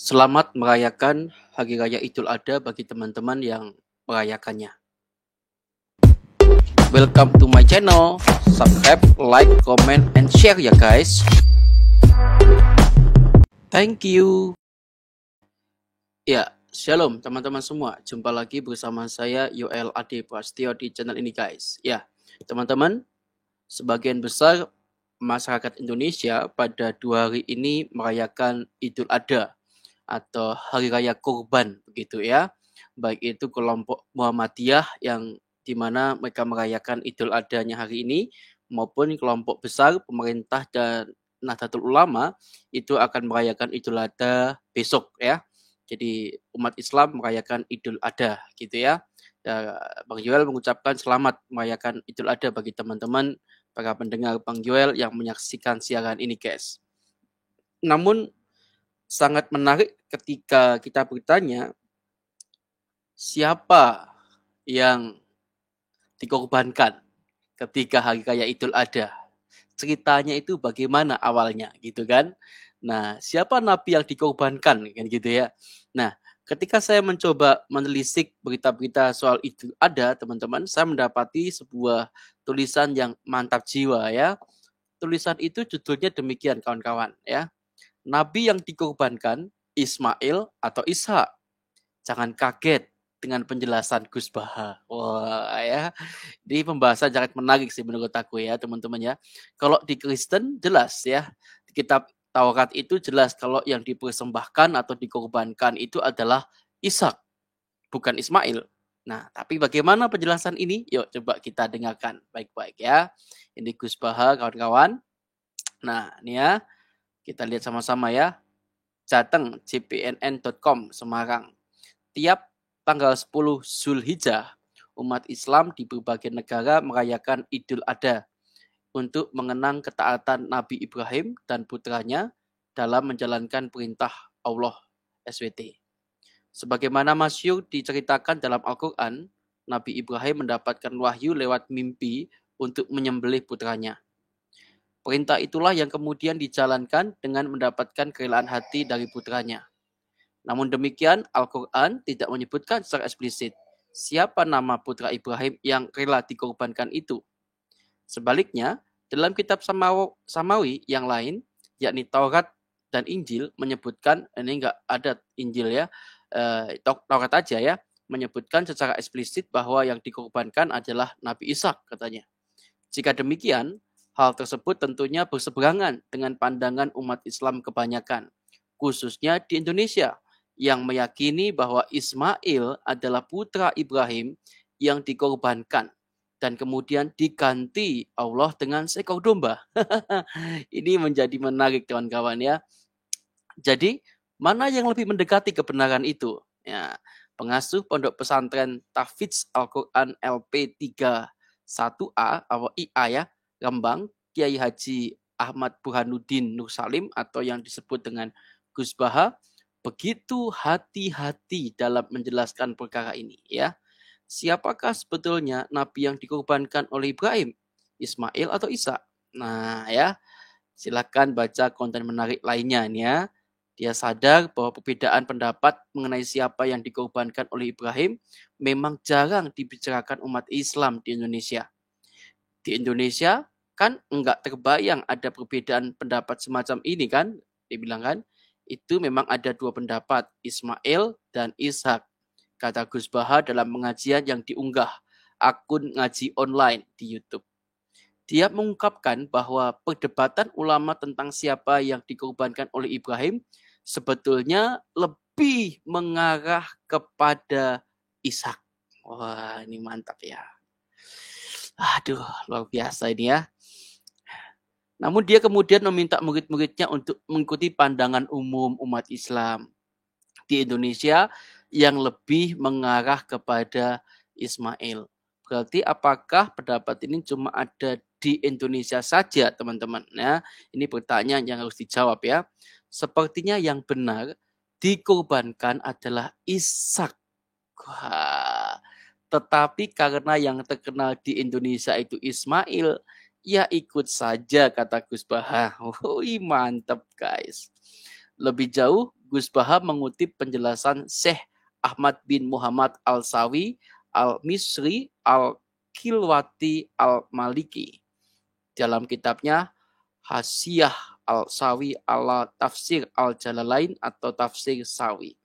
Selamat merayakan Hari Raya Idul Adha bagi teman-teman yang merayakannya. Welcome to my channel. Subscribe, like, comment, and share ya guys. Thank you. Ya, shalom teman-teman semua. Jumpa lagi bersama saya Yoel Ade Prastio di channel ini guys. Ya, teman-teman, sebagian besar masyarakat Indonesia pada 2 hari ini merayakan Idul Adha atau Hari Raya Kurban begitu ya. Baik itu kelompok Muhammadiyah yang di mana mereka merayakan Idul Adhanya hari ini maupun kelompok besar pemerintah dan Nahdlatul Ulama itu akan merayakan Idul Adha besok ya. Jadi umat Islam merayakan Idul Adha gitu ya. Bang Joel mengucapkan selamat merayakan Idul Adha bagi teman-teman para pendengar Bang Joel yang menyaksikan siaran ini guys. Namun sangat menarik ketika kita bertanya siapa yang dikorbankan ketika Hari Raya Idul Adha. Ceritanya itu bagaimana awalnya gitu kan. Nah, siapa nabi yang dikorbankan kan gitu ya. Nah, ketika saya mencoba menelisik berita-berita soal Idul Adha, teman-teman, saya mendapati sebuah tulisan yang mantap jiwa ya. Tulisan itu judulnya demikian kawan-kawan ya. Nabi yang dikorbankan Ismail atau Ishak. Jangan kaget dengan penjelasan Gus Baha. Wah ya, ini pembahasan sangat menarik sih menurut aku ya teman-teman ya. Kalau di Kristen jelas ya, di kitab Taurat itu jelas kalau yang dipersembahkan atau dikorbankan itu adalah Ishak, bukan Ismail. Nah, tapi bagaimana penjelasan ini? Yuk coba kita dengarkan baik-baik ya. Ini Gus Baha kawan-kawan. Nah, ini ya, kita lihat sama-sama ya. Jateng jpnn.com Semarang. Tiap tanggal 10 Zulhijjah, umat Islam di berbagai negara merayakan Idul Adha untuk mengenang ketaatan Nabi Ibrahim dan putranya dalam menjalankan perintah Allah SWT. Sebagaimana masyhur diceritakan dalam Al-Quran, Nabi Ibrahim mendapatkan wahyu lewat mimpi untuk menyembelih putranya. Perintah itulah yang kemudian dijalankan dengan mendapatkan kerelaan hati dari putranya. Namun demikian, Al-Quran tidak menyebutkan secara eksplisit siapa nama putra Ibrahim yang rela dikorbankan itu. Sebaliknya, dalam kitab Samawi yang lain, yakni Taurat dan Injil menyebutkan, ini enggak ada Injil ya, Taurat aja ya, menyebutkan secara eksplisit bahwa yang dikorbankan adalah Nabi Ishak katanya. Jika demikian, hal tersebut tentunya berseberangan dengan pandangan umat Islam kebanyakan, khususnya di Indonesia, yang meyakini bahwa Ismail adalah putra Ibrahim yang dikorbankan dan kemudian diganti Allah dengan seekor domba. Ini menjadi menarik kawan-kawan ya. Jadi, mana yang lebih mendekati kebenaran itu? Ya, pengasuh Pondok Pesantren Tahfidz Al-Quran LP 31A atau IA ya, Rembang, Kiai Haji Ahmad Burhanuddin Nur Salim atau yang disebut dengan Gus Baha, begitu hati-hati dalam menjelaskan perkara ini ya. Siapakah sebetulnya nabi yang dikorbankan oleh Ibrahim, Ismail atau Isa? Nah ya, silakan baca konten menarik lainnya nih ya. Dia sadar bahwa perbedaan pendapat mengenai siapa yang dikorbankan oleh Ibrahim memang jarang dibicarakan umat Islam di Indonesia. Di Indonesia kan enggak terbayang ada perbedaan pendapat semacam ini kan, dibilang kan. Itu memang ada dua pendapat, Ismail dan Ishak, kata Gus Baha dalam pengajian yang diunggah akun ngaji online di YouTube. Dia mengungkapkan bahwa perdebatan ulama tentang siapa yang dikorbankan oleh Ibrahim sebetulnya lebih mengarah kepada Ishak. Wah, ini mantap ya. Aduh, luar biasa ini ya. Namun dia kemudian meminta murid-muridnya untuk mengikuti pandangan umum umat Islam di Indonesia yang lebih mengarah kepada Ismail. Berarti apakah pendapat ini cuma ada di Indonesia saja, teman-teman? Ya, ini pertanyaan yang harus dijawab ya. Sepertinya yang benar dikorbankan adalah Ishak. Wah, tetapi karena yang terkenal di Indonesia itu Ismail, ya ikut saja kata Gus Baha. Wih, mantap guys. Lebih jauh, Gus Baha mengutip penjelasan Syekh Ahmad bin Muhammad Al-Sawi Al-Misri Al-Kilwati Al-Maliki dalam kitabnya Hasyiah Al-Sawi ala Tafsir Al-Jalalain atau Tafsir Sawi.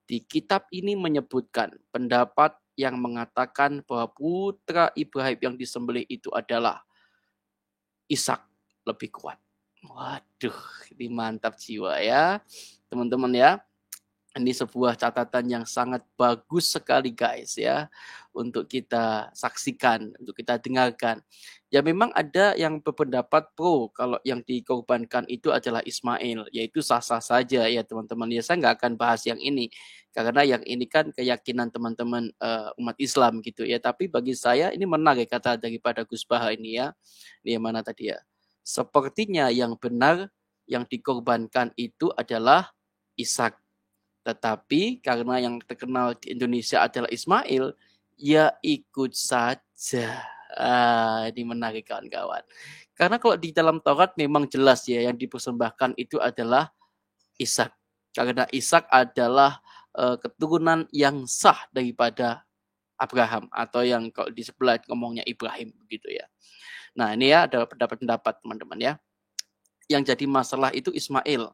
Di kitab ini menyebutkan pendapat yang mengatakan bahwa putra Ibrahim yang disembelih itu adalah Ishak lebih kuat. Waduh, ini mantap jiwa ya, teman-teman ya. Ini sebuah catatan yang sangat bagus sekali guys ya, untuk kita saksikan, untuk kita dengarkan. Ya memang ada yang berpendapat pro kalau yang dikorbankan itu adalah Ismail, yaitu sah-sah saja ya teman-teman. Ya saya nggak akan bahas yang ini, karena yang ini kan keyakinan teman-teman umat Islam gitu ya. Tapi bagi saya ini menarik kata daripada Gus Baha ini ya. Ini yang mana tadi ya? Sepertinya yang benar yang dikorbankan itu adalah Ishak. Tetapi karena yang terkenal di Indonesia adalah Ismail, ya ikut saja. Ini menarik kawan-kawan. Karena kalau di dalam Taurat memang jelas ya yang dipersembahkan itu adalah Ishak. Karena Ishak adalah keturunan yang sah daripada Abraham, atau yang kalau di sebelah ngomongnya Ibrahim begitu ya. Nah ini ya ada pendapat-pendapat teman-teman ya. Yang jadi masalah itu Ismail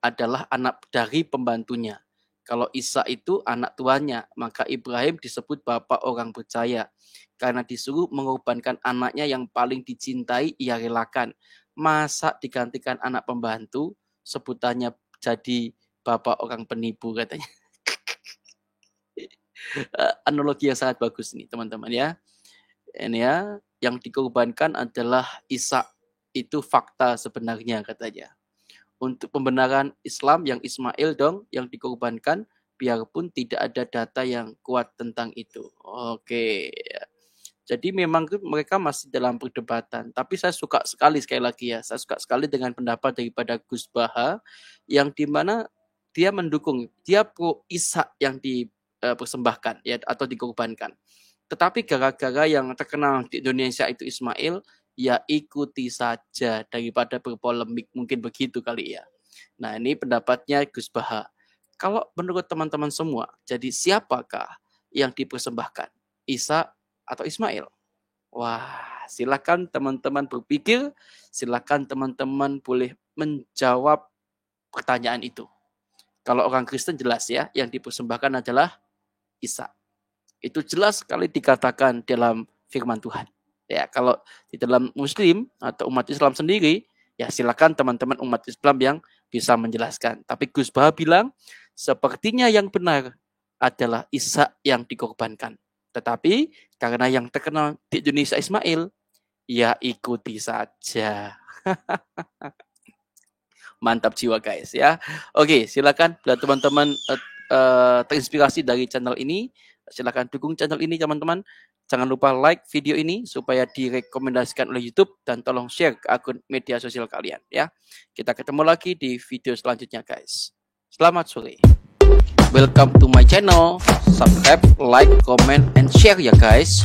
adalah anak dari pembantunya. Kalau Isa itu anak tuanya, maka Ibrahim disebut bapak orang percaya. Karena disuruh mengorbankan anaknya yang paling dicintai, ia relakan. Masa digantikan anak pembantu, sebutannya jadi bapak orang penipu katanya. Analogi yang sangat bagus nih teman-teman ya. Ini ya, yang dikorbankan adalah Isa. Itu fakta sebenarnya katanya. Untuk pembenaran Islam yang Ismail dong yang dikorbankan, biarpun tidak ada data yang kuat tentang itu. Oke. Jadi memang mereka masih dalam perdebatan. Tapi saya suka sekali lagi ya, saya suka sekali dengan pendapat daripada Gus Baha yang dimana dia mendukung, dia pro Ishak yang dipersembahkan ya atau dikorbankan. Tetapi gara-gara yang terkenal di Indonesia itu Ismail, ya ikuti saja daripada berpolemik, mungkin begitu kali ya. Nah ini pendapatnya Gus Baha. Kalau menurut teman-teman semua, jadi siapakah yang dipersembahkan? Isa atau Ismail? Wah, silakan teman-teman berpikir, silakan teman-teman boleh menjawab pertanyaan itu. Kalau orang Kristen jelas ya, yang dipersembahkan adalah Isa. Itu jelas sekali dikatakan dalam firman Tuhan. Ya, kalau di dalam Muslim atau umat Islam sendiri, ya silakan teman-teman umat Islam yang bisa menjelaskan. Tapi Gus Baha bilang, sepertinya yang benar adalah Ishak yang dikorbankan. Tetapi karena yang terkenal di Indonesia Ismail, ya ikuti saja. Mantap jiwa guys ya. Oke, silakan bila teman-teman terinspirasi dari channel ini, silakan dukung channel ini teman-teman. Jangan lupa like video ini supaya direkomendasikan oleh YouTube, dan tolong share ke akun media sosial kalian ya. Kita ketemu lagi di video selanjutnya guys. Selamat sore. Welcome to my channel. Subscribe, like, comment, and share ya guys.